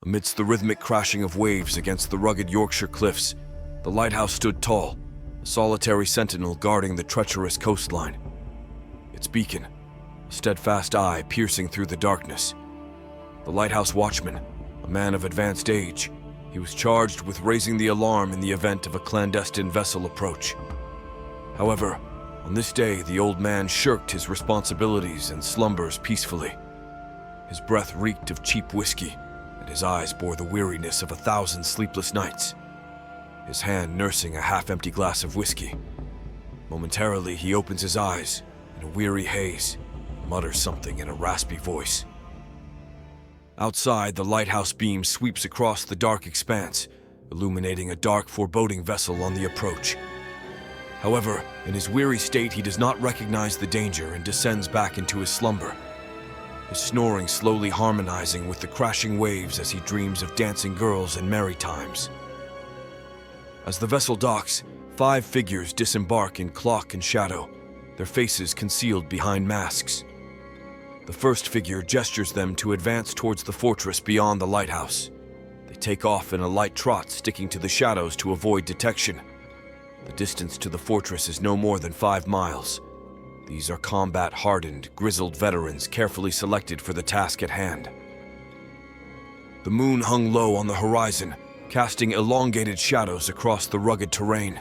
Amidst the rhythmic crashing of waves against the rugged Yorkshire cliffs, the lighthouse stood tall, a solitary sentinel guarding the treacherous coastline. Its beacon, a steadfast eye piercing through the darkness. The lighthouse watchman, a man of advanced age, he was charged with raising the alarm in the event of a clandestine vessel approach. However, on this day, the old man shirked his responsibilities and slumbers peacefully. His breath reeked of cheap whiskey, and his eyes bore the weariness of 1,000 sleepless nights. His hand nursing a half-empty glass of whiskey. Momentarily, he opens his eyes in a weary haze, and mutters something in a raspy voice. Outside, the lighthouse beam sweeps across the dark expanse, illuminating a dark, foreboding vessel on the approach. However, in his weary state, he does not recognize the danger and descends back into his slumber, his snoring slowly harmonizing with the crashing waves as he dreams of dancing girls and merry times. As the vessel docks, 5 figures disembark in cloak and shadow, their faces concealed behind masks. The first figure gestures them to advance towards the fortress beyond the lighthouse. They take off in a light trot, sticking to the shadows to avoid detection. The distance to the fortress is no more than 5 miles. These are combat-hardened, grizzled veterans carefully selected for the task at hand. The moon hung low on the horizon, casting elongated shadows across the rugged terrain.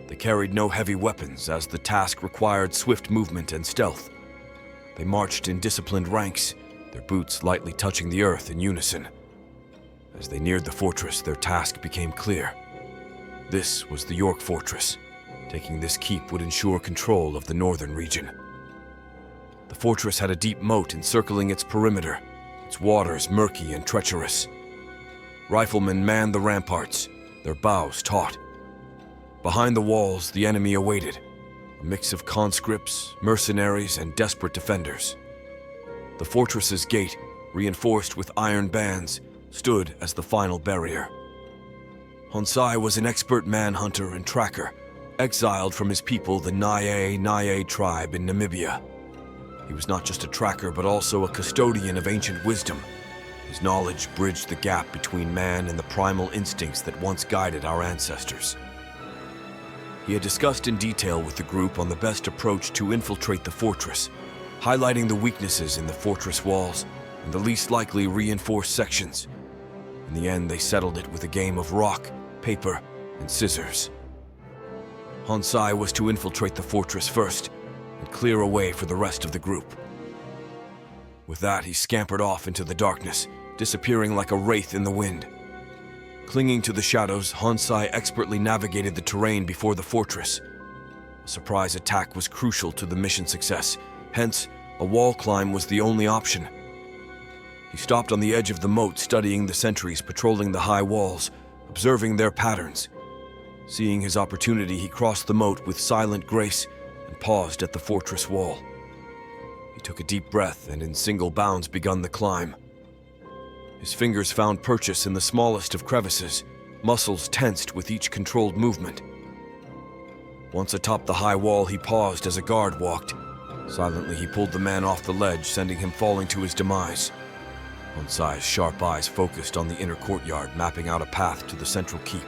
They carried no heavy weapons, as the task required swift movement and stealth. They marched in disciplined ranks, their boots lightly touching the earth in unison. As they neared the fortress, their task became clear. This was the York Fortress. Taking this keep would ensure control of the northern region. The fortress had a deep moat encircling its perimeter, its waters murky and treacherous. Riflemen manned the ramparts, their bows taut. Behind the walls, the enemy awaited, a mix of conscripts, mercenaries, and desperate defenders. The fortress's gate, reinforced with iron bands, stood as the final barrier. Honsai was an expert manhunter and tracker, exiled from his people, the Nye tribe in Namibia. He was not just a tracker, but also a custodian of ancient wisdom. His knowledge bridged the gap between man and the primal instincts that once guided our ancestors. He had discussed in detail with the group on the best approach to infiltrate the fortress, highlighting the weaknesses in the fortress walls and the least likely reinforced sections. In the end, they settled it with a game of rock, paper, and scissors. Honsai was to infiltrate the fortress first and clear a way for the rest of the group. With that, he scampered off into the darkness, disappearing like a wraith in the wind. Clinging to the shadows, Honsai expertly navigated the terrain before the fortress. A surprise attack was crucial to the mission success, hence, a wall climb was the only option. He stopped on the edge of the moat, studying the sentries patrolling the high walls, observing their patterns. Seeing his opportunity, he crossed the moat with silent grace and paused at the fortress wall. He took a deep breath and in single bounds begun the climb. His fingers found purchase in the smallest of crevices, muscles tensed with each controlled movement. Once atop the high wall, he paused as a guard walked. Silently, he pulled the man off the ledge, sending him falling to his demise. Honsai's sharp eyes focused on the inner courtyard, mapping out a path to the central keep.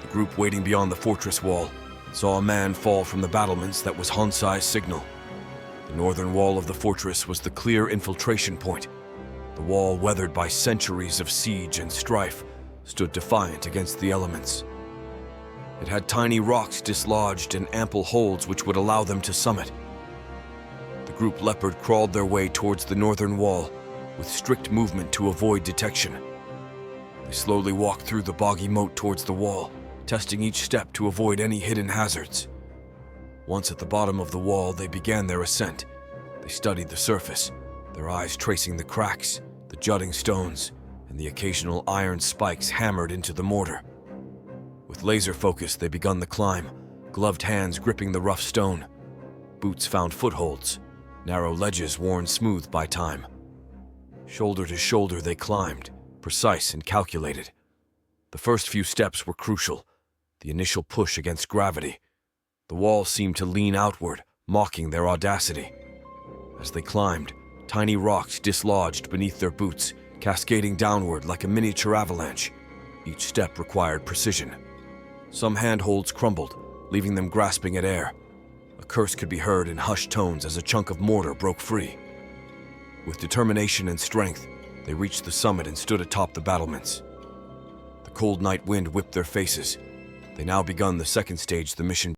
The group waiting beyond the fortress wall saw a man fall from the battlements that was Honsai's signal. The northern wall of the fortress was the clear infiltration point. The wall, weathered by centuries of siege and strife, stood defiant against the elements. It had tiny rocks dislodged and ample holds which would allow them to summit. The group leopard crawled their way towards the northern wall, with strict movement to avoid detection. They slowly walked through the boggy moat towards the wall, testing each step to avoid any hidden hazards. Once at the bottom of the wall, they began their ascent. They studied the surface, their eyes tracing the cracks, the jutting stones, and the occasional iron spikes hammered into the mortar. With laser focus, they began the climb, gloved hands gripping the rough stone. Boots found footholds, narrow ledges worn smooth by time. Shoulder to shoulder they climbed, precise and calculated. The first few steps were crucial, the initial push against gravity. The wall seemed to lean outward, mocking their audacity. As they climbed, tiny rocks dislodged beneath their boots, cascading downward like a miniature avalanche. Each step required precision. Some handholds crumbled, leaving them grasping at air. A curse could be heard in hushed tones as a chunk of mortar broke free. With determination and strength, they reached the summit and stood atop the battlements. The cold night wind whipped their faces. They now begun the second stage of the mission.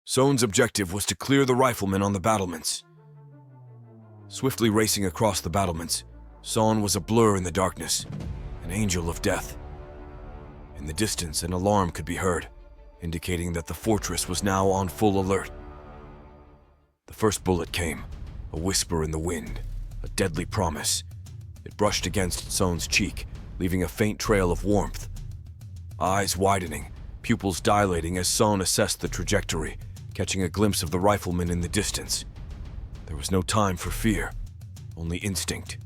Sohn's objective was to clear the riflemen on the battlements. Swiftly racing across the battlements, Sohn was a blur in the darkness, an angel of death. In the distance, an alarm could be heard, indicating that the fortress was now on full alert. The first bullet came, a whisper in the wind, a deadly promise. It brushed against Sohn's cheek, leaving a faint trail of warmth. Eyes widening, pupils dilating as Sohn assessed the trajectory, catching a glimpse of the rifleman in the distance. There was no time for fear, only instinct.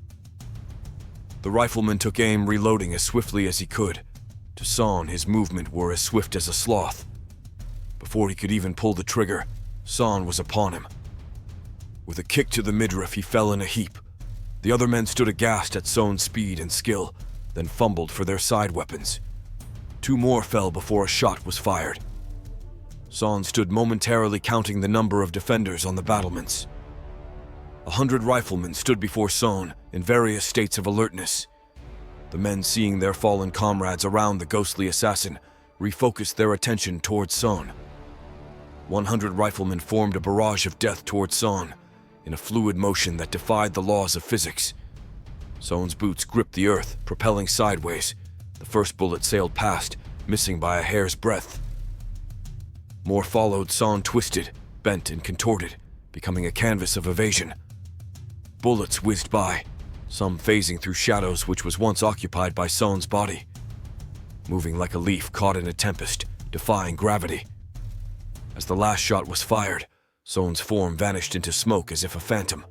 The rifleman took aim, reloading as swiftly as he could. To Sohn, his movement were as swift as a sloth. Before he could even pull the trigger, Sohn was upon him. With a kick to the midriff, he fell in a heap. The other men stood aghast at Sohn's speed and skill, then fumbled for their side weapons. 2 more fell before a shot was fired. Sohn stood momentarily counting the number of defenders on the battlements. 100 riflemen stood before Sohn in various states of alertness. The men, seeing their fallen comrades around the ghostly assassin, refocused their attention towards Sohn. 100 riflemen formed a barrage of death towards Sohn, in a fluid motion that defied the laws of physics. Sohn's boots gripped the earth, propelling sideways. The first bullet sailed past, missing by a hair's breadth. More followed. Sohn twisted, bent, and contorted, becoming a canvas of evasion. Bullets whizzed by, some phasing through shadows which was once occupied by Sohn's body. Moving like a leaf caught in a tempest, defying gravity. As the last shot was fired, Sohn's form vanished into smoke as if a phantom.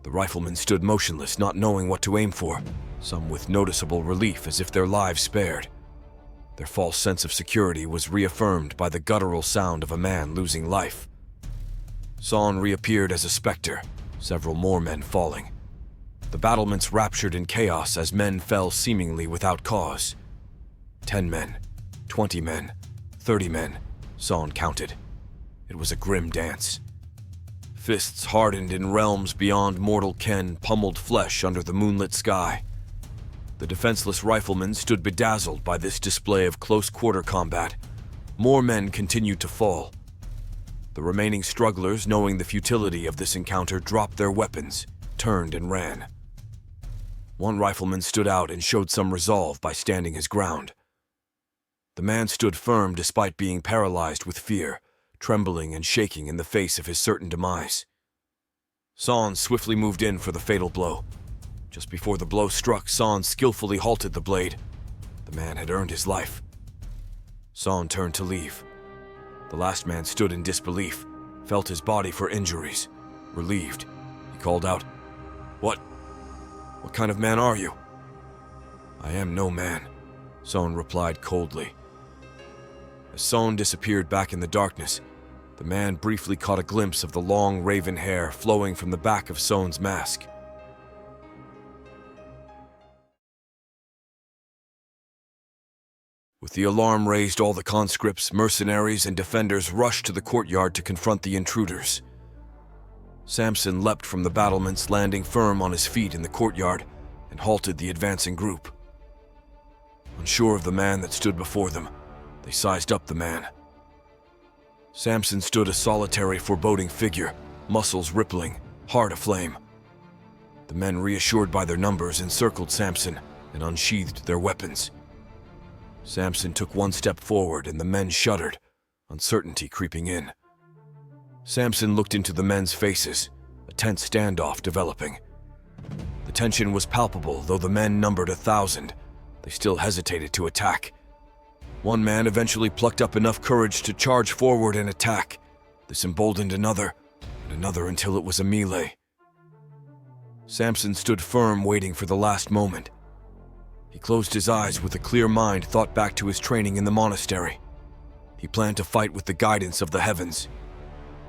The riflemen stood motionless, not knowing what to aim for, some with noticeable relief as if their lives spared. Their false sense of security was reaffirmed by the guttural sound of a man losing life. Sohn reappeared as a specter, several more men falling. The battlements raptured in chaos as men fell seemingly without cause. 10 men, 20 men, 30 men, Sohn counted. It was a grim dance. Fists hardened in realms beyond mortal ken pummeled flesh under the moonlit sky. The defenseless riflemen stood bedazzled by this display of close-quarter combat. More men continued to fall. The remaining strugglers, knowing the futility of this encounter, dropped their weapons, turned and ran. One rifleman stood out and showed some resolve by standing his ground. The man stood firm despite being paralyzed with fear, trembling and shaking in the face of his certain demise. Sohn swiftly moved in for the fatal blow. Just before the blow struck, Sohn skillfully halted the blade. The man had earned his life. Sohn turned to leave. The last man stood in disbelief, felt his body for injuries. Relieved, he called out, What kind of man are you?" "I am no man," Sohn replied coldly. As Sohn disappeared back in the darkness, the man briefly caught a glimpse of the long raven hair flowing from the back of Sohn's mask. With the alarm raised, all the conscripts, mercenaries, and defenders rushed to the courtyard to confront the intruders. Samson leapt from the battlements, landing firm on his feet in the courtyard, and halted the advancing group. Unsure of the man that stood before them, they sized up the man. Samson stood a solitary, foreboding figure, muscles rippling, heart aflame. The men, reassured by their numbers, encircled Samson and unsheathed their weapons. Samson took one step forward, and the men shuddered, uncertainty creeping in. Samson looked into the men's faces, a tense standoff developing. The tension was palpable, though the men numbered 1,000. They still hesitated to attack. One man eventually plucked up enough courage to charge forward and attack. This emboldened another, and another until it was a melee. Samson stood firm, waiting for the last moment. He closed his eyes with a clear mind, thought back to his training in the monastery. He planned to fight with the guidance of the heavens.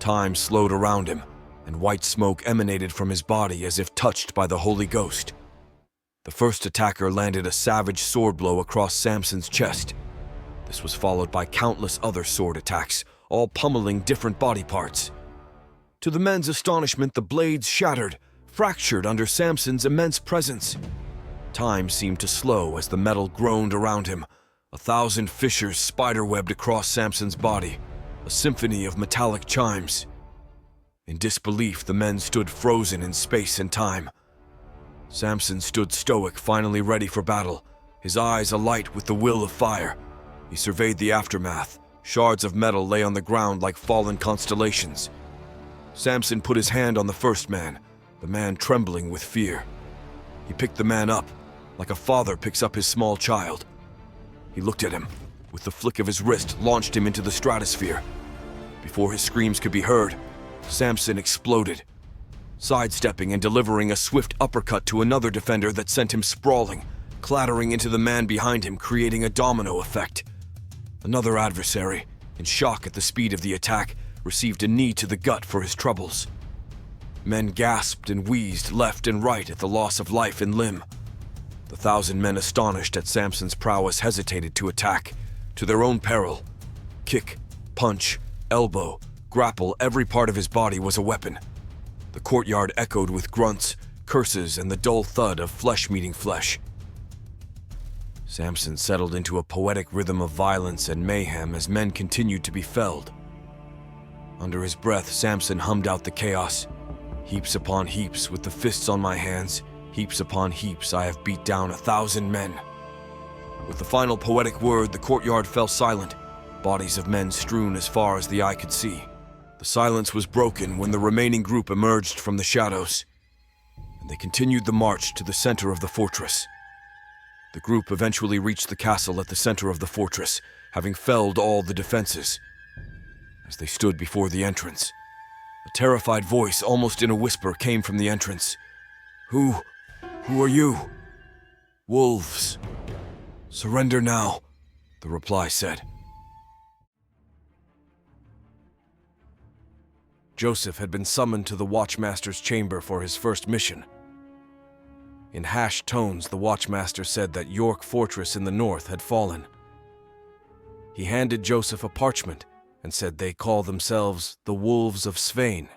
Time slowed around him, and white smoke emanated from his body as if touched by the Holy Ghost. The first attacker landed a savage sword blow across Samson's chest. This was followed by countless other sword attacks, all pummeling different body parts. To the men's astonishment, the blades shattered, fractured under Samson's immense presence. Time seemed to slow as the metal groaned around him. 1,000 fissures spiderwebbed across Samson's body, a symphony of metallic chimes. In disbelief, the men stood frozen in space and time. Samson stood stoic, finally ready for battle, his eyes alight with the will of fire. He surveyed the aftermath. Shards of metal lay on the ground like fallen constellations. Samson put his hand on the first man, the man trembling with fear. He picked the man up, like a father picks up his small child. He looked at him. With the flick of his wrist, launched him into the stratosphere. Before his screams could be heard, Samson exploded, sidestepping and delivering a swift uppercut to another defender that sent him sprawling, clattering into the man behind him, creating a domino effect. Another adversary, in shock at the speed of the attack, received a knee to the gut for his troubles. Men gasped and wheezed left and right at the loss of life and limb. The 1,000 men astonished at Samson's prowess hesitated to attack, to their own peril. Kick, punch, elbow, grapple, every part of his body was a weapon. The courtyard echoed with grunts, curses, and the dull thud of flesh meeting flesh. Samson settled into a poetic rhythm of violence and mayhem as men continued to be felled. Under his breath, Samson hummed out the chaos. Heaps upon heaps, with the fists on my hands, heaps upon heaps, I have beat down 1,000 men. With the final poetic word, the courtyard fell silent, bodies of men strewn as far as the eye could see. The silence was broken when the remaining group emerged from the shadows, and they continued the march to the center of the fortress. The group eventually reached the castle at the center of the fortress, having felled all the defenses. As they stood before the entrance, a terrified voice, almost in a whisper, came from the entrance. Who are you? Wolves. Surrender now, the reply said. Joseph had been summoned to the Watchmaster's chamber for his first mission. In hushed tones, the Watchmaster said that York Fortress in the north had fallen. He handed Joseph a parchment and said they call themselves the Wolves of Svein.